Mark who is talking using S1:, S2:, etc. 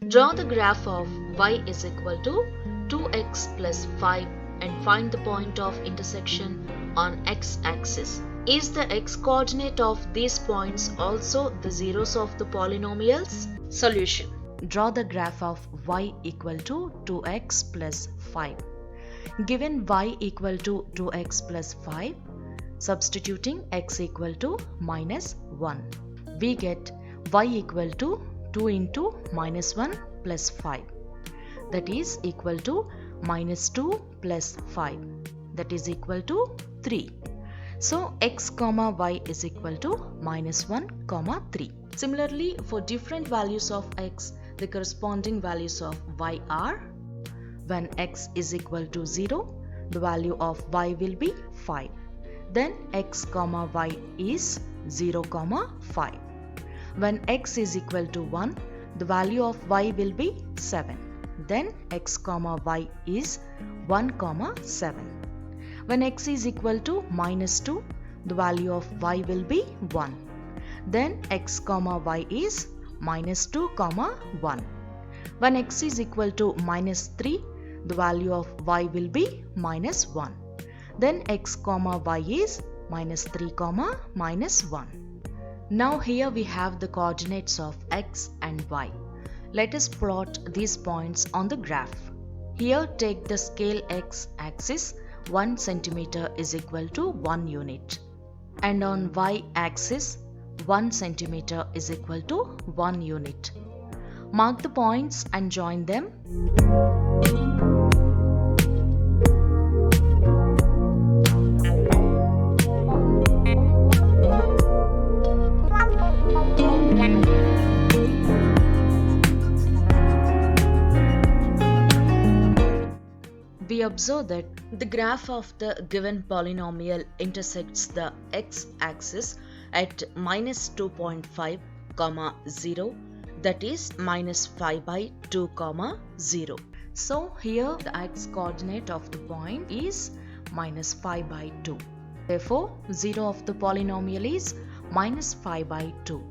S1: Draw the graph of y is equal to 2x plus 5 and find the point of intersection on x-axis. Is the x-coordinate of these points also the zeros of the polynomials? Solution.
S2: Draw the graph of y equal to 2x plus 5. Given y equal to 2x plus 5, substituting x equal to minus 1, we get y equal to 2 into minus 1 plus 5, that is equal to minus 2 plus 5, that is equal to 3. So x comma y is equal to minus 1 comma 3. Similarly, for different values of x, the corresponding values of y are: when x is equal to 0, the value of y will be 5. Then x comma y is 0 comma 5. When x is equal to 1, the value of y will be 7. Then x comma y is 1 comma 7. When x is equal to minus 2, the value of y will be 1. Then x comma y is minus 2 comma 1. When x is equal to minus 3, the value of y will be minus 1. Then x comma y is minus 3 comma minus 1. Now here we have the coordinates of x and y. Let us plot these points on the graph. Here take the scale x-axis, 1 centimeter is equal to 1 unit. And on y-axis, 1 centimeter is equal to 1 unit. Mark the points and join them. We observe that the graph of the given polynomial intersects the x-axis at minus 2.5, 0, that is minus 5 by 2, 0. So here the x-coordinate of the point is minus 5 by 2. Therefore, 0 of the polynomial is minus 5 by 2.